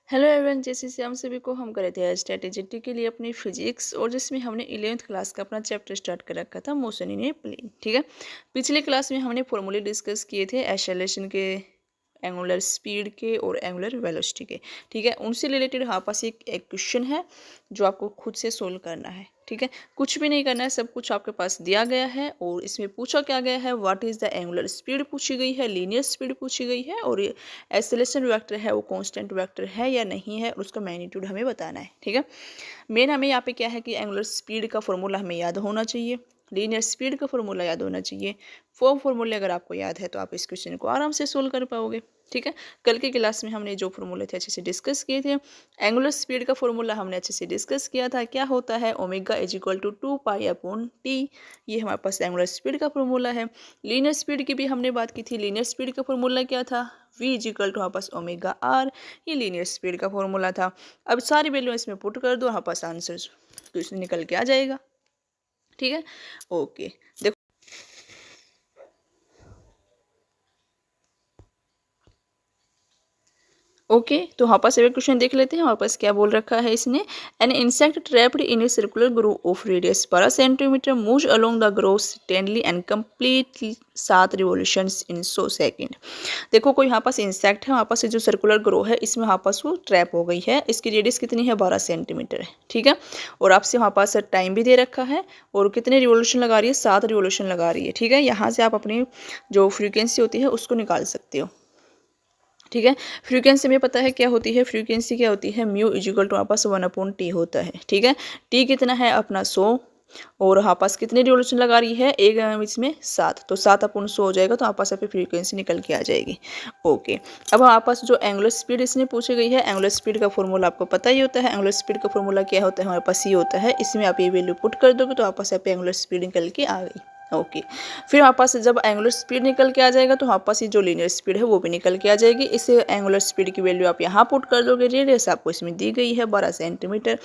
Hello everyone, जैसे से हम सभी को हम कर रहे थे स्ट्रेटेजिटी के लिए अपनी फिजिक्स, और जिसमें हमने 11th क्लास का अपना चैप्टर स्टार्ट कर रखा था मोशन इन ए प्लेन। ठीक है, पिछले क्लास में हमने फॉर्मूले डिस्कस किए थे एक्सेलरेशन के, एंगुलर स्पीड के और एंगुलर वेलोसिटी के। ठीक है, उनसे रिलेटेड हमारे पास एक क्वेश्चन है जो आपको खुद से सोल्व करना है। ठीक है, कुछ भी नहीं करना है, सब कुछ आपके पास दिया गया है और इसमें पूछा क्या गया है, what is the angular speed पूछी गई है, लीनियर स्पीड पूछी गई है, और एक्सेलरेशन वेक्टर है वो कांस्टेंट वेक्टर है या नहीं है, और उसका मैग्नीट्यूड हमें बताना है। ठीक है, मेन हमें यहाँ पे क्या है कि एंगुलर स्पीड का फॉर्मूला हमें याद होना चाहिए, लीनियर स्पीड का फॉर्मूला याद होना चाहिए। वो फॉर्मूले अगर आपको याद है तो आप इस क्वेश्चन को आराम से सोल्व कर पाओगे। ठीक है, कल की क्लास में हमने जो फॉर्मूले थे अच्छे से डिस्कस किए थे। एंगुलर स्पीड का फॉर्मूला हमने अच्छे से डिस्कस किया था, क्या होता है omega is equal to 2π/t। ये हमारे पास एंगुलर स्पीड का फॉर्मूला है। लीनियर स्पीड की भी हमने बात की थी, लीनियर स्पीड का फॉर्मूला क्या था, v इज इक्वल टू हमारे पास ओमेगा r। ये लीनियर स्पीड का फॉर्मूला था। अब सारी वैल्यू इसमें पुट कर दो, हमारे पास आंसर तो इसमें निकल के आ जाएगा। ठीक है, ओके। देखो ओके, तो हमारे पास एक क्वेश्चन देख लेते हैं। हमारे पास क्या बोल रखा है इसने, an insect trapped in a circular Grove of radius 12 centimetre moves along the Grove Stanley and completely 7 revolutions in 100 second. देखो कोई यहाँ पास इंसेक्ट है, वहाँ पास जो सर्कुलर ग्रो है इसमें वहाँ पास वो ट्रैप हो गई है। इसकी रेडियस कितनी है, 12 सेंटीमीटर है। ठीक है, और आपसे वहाँ पास टाइम भी दे रखा है और कितने रिवोल्यूशन लगा रही है, 7 रिवोल्यूशन लगा रही है। ठीक है, यहाँ से आप अपनी जो फ्रीक्वेंसी होती है उसको निकाल सकते हो। ठीक है, फ्रीक्वेंसी में पता है क्या होती है, फ्रीक्वेंसी क्या होती है, म्यू इज इक्वल टू आपस 1/t होता है। ठीक है, टी कितना है अपना 100, और आपस कितनी रिवोल्यूशन लगा रही है, एक इसमें 7, तो 7/100 हो जाएगा, तो आपस पे फ्रीक्वेंसी निकल के आ जाएगी। ओके, अब आपस जो एंगुलर स्पीड इसने पूछी गई है, एंगुलर स्पीड का फॉर्मूला आपको पता ही होता है। एंगुलर स्पीड का फॉर्मूला क्या होता है, हमारे पास ये होता है, इसमें आप ये वैल्यू पुट कर दोगे तो आपस पे एंगुलर स्पीड निकल के आ गई। ओके, फिर हमारे पास जब एंगुलर स्पीड निकल के आ जाएगा तो हमारे पास ये जो लीनियर स्पीड है वो भी निकल के आ जाएगी। इसे एंगुलर स्पीड की वैल्यू आप यहाँ पुट कर दोगे, रेडियस आपको इसमें दी गई है 12 सेंटीमीटर,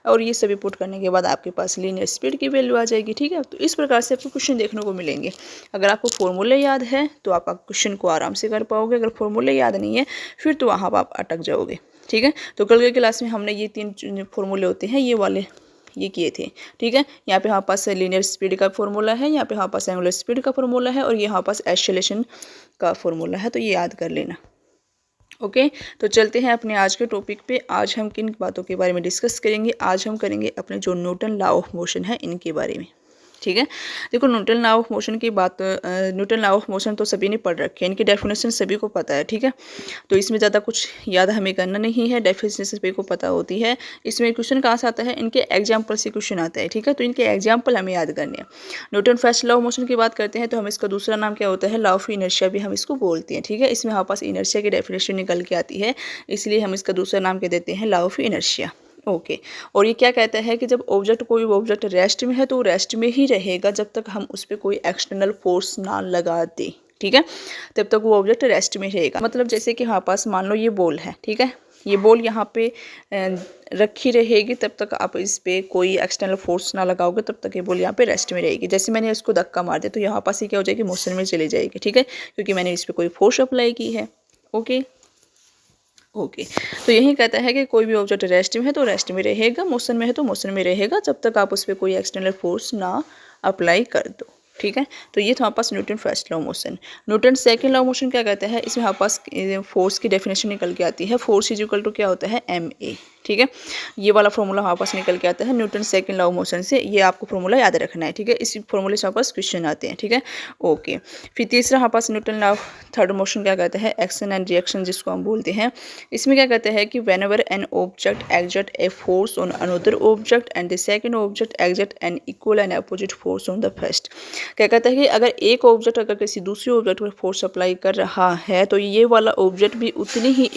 और ये सभी पुट करने के बाद आपके पास लीनियर स्पीड की वैल्यू आ जाएगी। ठीक है, तो इस प्रकार से आपको क्वेश्चन देखने को मिलेंगे। अगर आपको फॉर्मूले याद है तो आप क्वेश्चन को आराम से कर पाओगे, अगर फॉर्मूले याद नहीं है फिर तो वहाँ आप अटक जाओगे। ठीक है, तो कल के क्लास में हमने ये 3 फॉर्मूले होते हैं ये वाले ये किए थे। ठीक है, यहाँ पे हमारे पास लीनियर स्पीड का फॉर्मूला है, यहाँ पे हमारे पास एंगुलर स्पीड का फॉर्मूला है, और ये हमारे पास एक्सेलरेशन का फॉर्मूला है, तो ये याद कर लेना। ओके, तो चलते हैं अपने आज के टॉपिक पे। आज हम किन बातों के बारे में डिस्कस करेंगे, आज हम करेंगे अपने जो न्यूटन लॉ ऑफ मोशन है इनके बारे में। ठीक है, देखो न्यूटन लॉ ऑफ मोशन की बात, न्यूटन लॉ ऑफ मोशन तो सभी ने पढ़ रखे हैं, इनकी डेफिनेशन सभी को पता है। ठीक है, तो इसमें ज़्यादा कुछ याद हमें करना नहीं है, डेफिनेशन सभी को पता होती है। इसमें क्वेश्चन कहाँ से आता है, इनके एग्जाम्पल से क्वेश्चन आता है। ठीक है, तो इनके एग्जाम्पल हमें याद करने हैं। Newton first law of motion की बात करते हैं तो हम इसका दूसरा नाम क्या होता है, लॉ ऑफ इनर्शिया भी हम इसको बोलते हैं। ठीक है, इसमें हमारे पास इनर्शिया की डेफिनेशन निकल के आती है, इसलिए हम इसका दूसरा नाम क्या देते हैं, लॉ ऑफ इनर्शिया। ओके, और ये क्या कहता है कि जब ऑब्जेक्ट कोई ऑब्जेक्ट रेस्ट में है तो रेस्ट में ही रहेगा जब तक हम उस पर कोई एक्सटर्नल फोर्स ना लगा दें। ठीक है, तब तक वो ऑब्जेक्ट रेस्ट में रहेगा। मतलब जैसे कि हमारे पास मान लो ये बॉल है, ठीक है, ये बॉल यहाँ पे रखी रहेगी तब तक आप इस पर कोई एक्सटर्नल फोर्स ना लगाओगे, तब तक ये बॉल यहाँ पे रेस्ट में रहेगी। जैसे मैंने इसको धक्का मार दिया तो यहाँ पास ही क्या हो जाएगी, मोशन में चली जाएगी। ठीक है, क्योंकि मैंने इस पर कोई फोर्स अप्लाई की है। ओके ओके, तो यही कहता है कि कोई भी ऑब्जेक्ट रेस्ट में है तो रेस्ट में रहेगा, मोशन में है तो मोशन में रहेगा, जब तक आप उस पर कोई एक्सटर्नल फोर्स ना अप्लाई कर दो। ठीक है, तो ये तो हमारे पास Newton first law motion. Newton second law motion क्या कहता है, इसमें हमारे पास फोर्स की डेफिनेशन निकल के आती है। फोर्स इज इक्वल टू क्या होता है, ma। ठीक है, ये वाला फॉर्मूला हमारे पास निकल के आता है न्यूटन सेकंड लॉ मोशन से, ये आपको फॉर्मूला याद रखना है। ठीक है, इस फॉर्मूले से हमारे पास क्वेश्चन आते हैं। ठीक है, ओके, फिर तीसरा हमारे पास न्यूटन लॉ थर्ड मोशन क्या कहता है, एक्शन एंड रिएक्शन जिसको हम बोलते हैं। इसमें क्या कहते हैं कि whenever an object exert a force on another object and the second object exert an equal and opposite force on the first. क्या कहता है कि अगर एक ऑब्जेक्ट अगर किसी दूसरे ऑब्जेक्ट पर फोर्स अप्लाई कर रहा है तो ये वाला ऑब्जेक्ट भी उतनी ही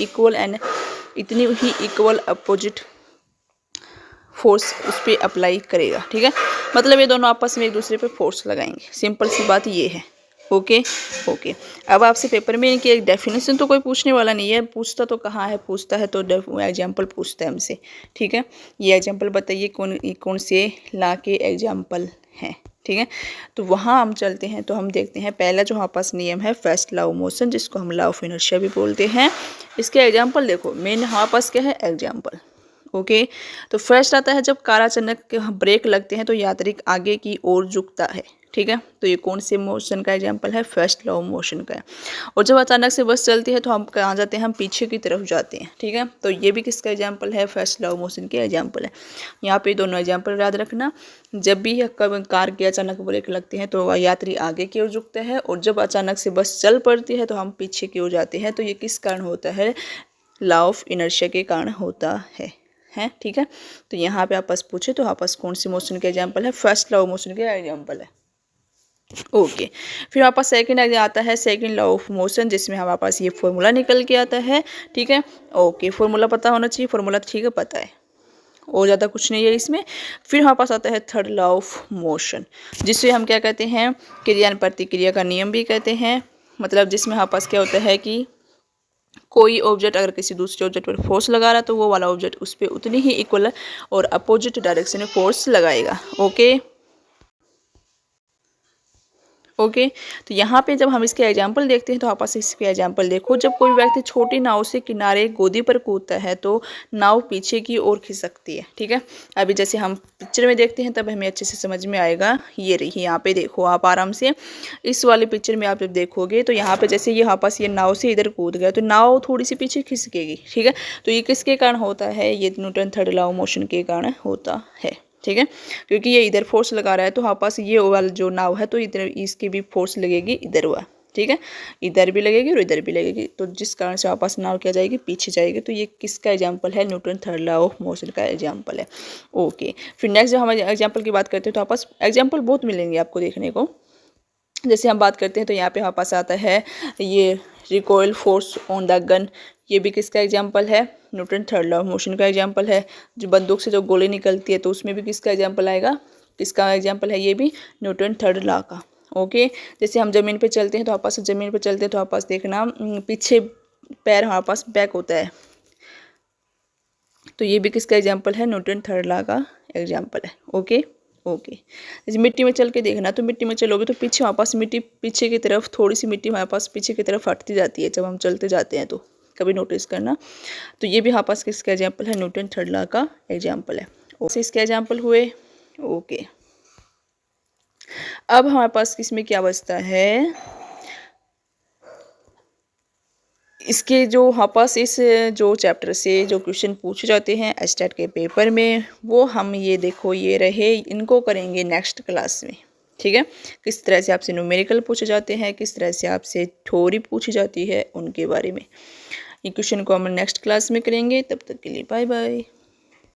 इक्वल अपोजिट फोर्स उस पर अप्लाई करेगा। ठीक है, मतलब ये दोनों आपस में एक दूसरे पे फोर्स लगाएंगे, सिंपल सी बात ये है। ओके ओके, अब आपसे पेपर में इनकी एक डेफिनेशन तो कोई पूछने वाला नहीं है, पूछता तो कहाँ है, पूछता है तो एग्जाम्पल पूछता है हमसे। ठीक है, ये एग्जाम्पल बताइए कौन से लॉ के एग्जाम्पल हैं। ठीक है। तो वहाँ हम चलते हैं तो हम देखते हैं पहला जो हमारे पास नियम है फर्स्ट लॉ ऑफ मोशन, जिसको हम लॉ ऑफ इनर्शिया भी बोलते हैं। इसके एग्जाम्पल देखो, मेन हमारे पास क्या है एग्जाम्पल। ओके, तो फर्स्ट आता है जब कार अचानक ब्रेक लगते हैं तो यात्री आगे की ओर झुकता है। ठीक है, तो ये कौन से मोशन का एग्जाम्पल है, फर्स्ट लॉ ऑफ मोशन का है। और जब अचानक से बस चलती है तो हम कहाँ जाते हैं, हम पीछे की तरफ जाते हैं। ठीक है, तो ये भी किसका एग्जाम्पल है, फर्स्ट लॉ ऑफ मोशन के एग्जाम्पल है। यहाँ पे दोनों एग्जाम्पल याद रखना। जब भी कार की अचानक ब्रेक लगती है तो यात्री आगे की ओर झुकता है, और जब अचानक से बस चल पड़ती है तो हम पीछे की ओर जाते हैं। तो ये किस कारण होता है, लॉ ऑफ इनर्शिया के कारण होता है। ठीक है, तो यहाँ पे आपस पूछे तो आपस कौन सी मोशन के एग्जाम्पल है, फर्स्ट लॉ ऑफ मोशन के एग्जाम्पल है। ओके, फिर हमारे पास सेकंड आता है सेकंड लॉ ऑफ मोशन, जिसमें हमारे पास ये फॉर्मूला निकल के आता है। ठीक है, ओके, फॉर्मूला पता होना चाहिए, फॉर्मूला ठीक है पता है, और ज़्यादा कुछ नहीं है इसमें। फिर हमारे पास आता है थर्ड लॉ ऑफ मोशन, जिससे हम क्या कहते हैं, क्रिया प्रतिक्रिया का नियम भी कहते हैं। मतलब जिसमें हमारे पास क्या होता है कि कोई ऑब्जेक्ट अगर किसी दूसरे ऑब्जेक्ट पर फोर्स लगा रहा है तो वो वाला ऑब्जेक्ट उस पर उतनी ही इक्वल और अपोजिट डायरेक्शन में फोर्स लगाएगा। ओके, तो यहाँ पे जब हम इसके एग्जाम्पल देखते हैं तो आपस इसके एग्जाम्पल देखो। जब कोई व्यक्ति छोटी नाव से किनारे गोदी पर कूदता है तो नाव पीछे की ओर खिसकती है। ठीक है, अभी जैसे हम पिक्चर में देखते हैं तब हमें अच्छे से समझ में आएगा। ये रही, यहाँ पे देखो आप आराम से, इस वाले पिक्चर में आप जब देखोगे तो यहाँ पे जैसे ये आपस ये नाव से इधर कूद गया तो नाव थोड़ी सी पीछे खिसकेगी। ठीक है, तो ये किसके कारण होता है, ये Newton third law of motion के कारण होता है। ठीक है, क्योंकि ये इधर फोर्स लगा रहा है तो हमारे पास ये वाला जो नाव है तो इधर इसकी भी फोर्स लगेगी इधर हुआ। ठीक है, इधर भी लगेगी और इधर भी लगेगी, तो जिस कारण से हमारे पास नाव क्या जाएगी, पीछे जाएगी। तो ये किसका एग्जाम्पल है, Newton third law of motion का एग्जाम्पल है। ओके, फिर नेक्स्ट जब हम एग्जाम्पल की बात करते हैं तो हमारे पास एग्जाम्पल बहुत मिलेंगे आपको देखने को। जैसे हम बात करते हैं तो यहाँ पे हमारे पास आता है ये recoil force on the gun, ये भी किसका एग्जाम्पल है, Newton third law of motion का एग्जाम्पल है। जो बंदूक से जो गोली निकलती है तो उसमें भी किसका एग्जाम्पल आएगा, किसका एग्जाम्पल है, ये भी न्यूटन थर्ड लॉ का। ओके, जैसे हम ज़मीन पे चलते हैं तो आपस ज़मीन पे चलते हैं तो आपस देखना पीछे पैर हमारे पास बैक होता है, तो ये भी किसका एग्जाम्पल है, न्यूटन थर्ड लॉ का एग्जाम्पल है। ओके, जैसे मिट्टी में चल के देखना, तो मिट्टी में चलोगे तो पीछे हमारे पास मिट्टी पीछे की तरफ, थोड़ी सी मिट्टी हमारे पास पीछे की तरफ हटती जाती है जब हम चलते जाते हैं, तो कभी नोटिस करना। तो ये भी हमारे पास किसका एग्जाम्पल है, न्यूटन थर्ड लॉ का एग्जाम्पल है। ओके, इसके एग्जाम्पल हुए। ओके, अब हमारे पास किसमें क्या बचता है, इसके जो हमारे पास इस जो चैप्टर से जो क्वेश्चन पूछे जाते हैं एस्टेट के पेपर में, वो हम ये देखो ये रहे, इनको करेंगे नेक्स्ट क्लास में। ठीक है, किस तरह से आपसे न्यूमेरिकल पूछे जाते हैं, किस तरह से आपसे थ्योरी पूछी जाती है, उनके बारे में ये क्वेश्चन को हम नेक्स्ट क्लास में करेंगे। तब तक के लिए बाय बाय।